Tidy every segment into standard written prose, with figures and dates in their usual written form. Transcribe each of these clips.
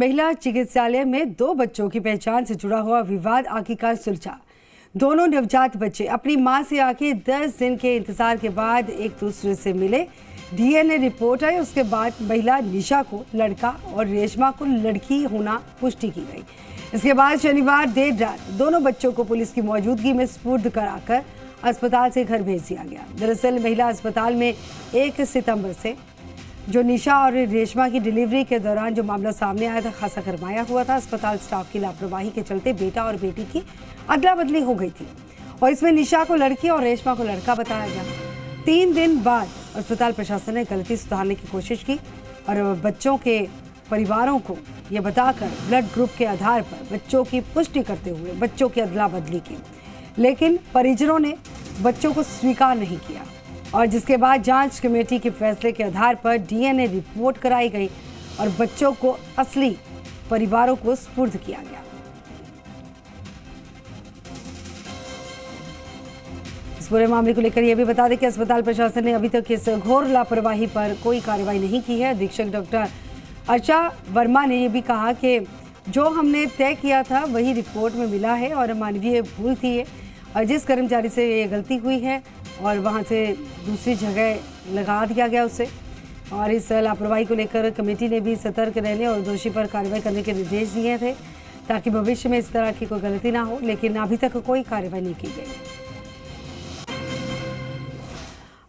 महिला चिकित्सालय में दो बच्चों की पहचान से जुड़ा हुआ विवाद आखिरकार सुलझा। दोनों नवजात बच्चे अपनी मां से आके 10 दिन के इंतजार के बाद एक दूसरे से मिले। डीएनए रिपोर्ट आई। उसके बाद महिला निशा को लड़का और रेशमा को लड़की होना पुष्टि की गई। इसके बाद शनिवार देर रात दोनों बच्चों को पुलिस की मौजूदगी में सुपुर्द कराकर अस्पताल से घर भेज दिया गया। दरअसल महिला अस्पताल में 1 सितंबर से जो निशा और रेशमा की डिलीवरी के दौरान जो मामला सामने आया था, खासा गरमाया हुआ था। अस्पताल स्टाफ की लापरवाही के चलते बेटा और बेटी की अदला बदली हो गई थी और इसमें निशा को लड़की और रेशमा को लड़का बताया गया। 3 दिन बाद अस्पताल प्रशासन ने गलती सुधारने की कोशिश की और बच्चों के परिवारों को ये बताकर ब्लड ग्रुप के आधार पर बच्चों की पुष्टि करते हुए बच्चों की अदला बदली की, लेकिन परिजनों ने बच्चों को स्वीकार नहीं किया और जिसके बाद जांच कमेटी के फैसले के आधार पर डीएनए रिपोर्ट कराई गई और बच्चों को असली परिवारों को सुपुर्द किया गया। इस पूरे मामले को लेकर यह भी बता दें कि अस्पताल प्रशासन ने अभी तक इस घोर लापरवाही पर कोई कार्रवाई नहीं की है। अधीक्षक डॉक्टर अर्चा वर्मा ने यह भी कहा कि जो हमने तय किया था वही रिपोर्ट में मिला है और मानवीय भूल थी ये, और जिस कर्मचारी से ये गलती हुई है और वहाँ से दूसरी जगह लगा दिया गया उसे, और इस लापरवाही को लेकर कमेटी ने भी सतर्क रहने और दोषी पर कार्रवाई करने के निर्देश दिए थे ताकि भविष्य में इस तरह की कोई गलती ना हो, लेकिन अभी तक कोई कार्रवाई नहीं की गई।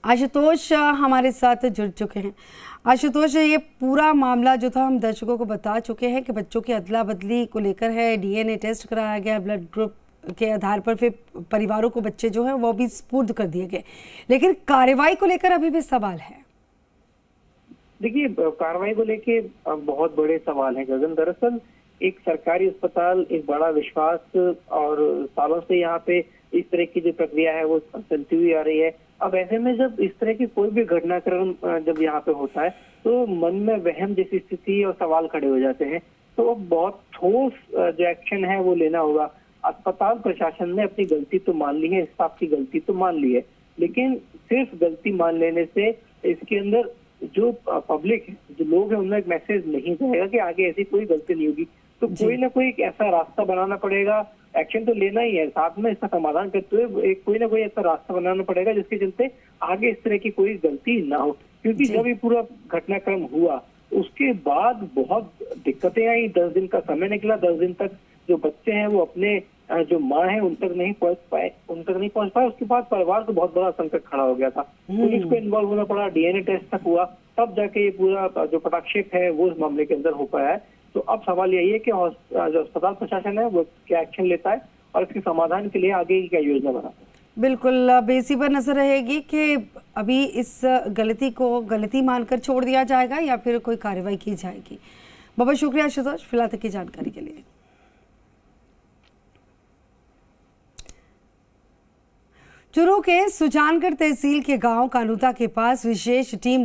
आशुतोष हमारे साथ जुड़ चुके हैं। आशुतोष, ये पूरा मामला जो था हम दर्शकों को बता चुके हैं कि बच्चों की अदला बदली को लेकर है। डीएनए टेस्ट कराया गया, ब्लड ग्रुप के आधार पर फिर परिवारों को बच्चे जो हैं वो भी सुपुर्द कर दिए गए, लेकिन कार्रवाई को लेकर अभी भी सवाल है। देखिए, कार्रवाई को लेके बहुत बड़े सवाल हैं गगन। दरअसल एक सरकारी अस्पताल, एक बड़ा विश्वास और सालों से यहाँ पे इस तरह की जो प्रक्रिया है वो चलती हुई आ रही है। अब ऐसे में जब इस तरह की कोई भी घटनाक्रम जब यहाँ पे होता है तो मन में वहम जैसी स्थिति और सवाल खड़े हो जाते हैं। तो बहुत ठोस जो एक्शन है वो लेना होगा। अस्पताल प्रशासन ने अपनी गलती तो मान ली है, स्टाफ की गलती तो मान ली है, लेकिन सिर्फ गलती मान लेने से इसके अंदर जो पब्लिक है, जो लोग हैं, उनमें एक मैसेज नहीं जाएगा कि आगे ऐसी कोई गलती नहीं होगी। तो कोई ना कोई एक ऐसा रास्ता बनाना पड़ेगा। एक्शन तो लेना ही है, साथ में इसका समाधान करते हुए एक कोई ना कोई ऐसा रास्ता बनाना पड़ेगा जिसके चलते आगे इस तरह की कोई गलती ना हो। क्योंकि जब ये पूरा घटनाक्रम हुआ उसके बाद बहुत दिक्कतें आई। 10 दिन का समय निकला। 10 दिन तक जो बच्चे हैं वो अपने जो माँ है उन तक नहीं पहुंच पाए। उसके बाद परिवार को बहुत बड़ा संकट खड़ा हो गया था। पुलिस को इन्वॉल्व होना पड़ा, डीएनए टेस्ट तक हुआ, तब जाके ये पूरा जो पटाक्षेप है वो इस मामले के अंदर हो पाया है। तो अब सवाल यही है कि जो अस्पताल प्रशासन है वो क्या एक्शन लेता है और इसके समाधान के लिए आगे की क्या योजना बनाता है। बिल्कुल, अब इसी पर नजर रहेगी कि अभी इस गलती को गलती मानकर छोड़ दिया जाएगा या फिर कोई कार्रवाई की जाएगी। बहुत शुक्रिया आशुतोष फिलहाल तक की जानकारी के लिए। चूरू के सुजानगढ़ तहसील के गांव कानूता के पास विशेष टीम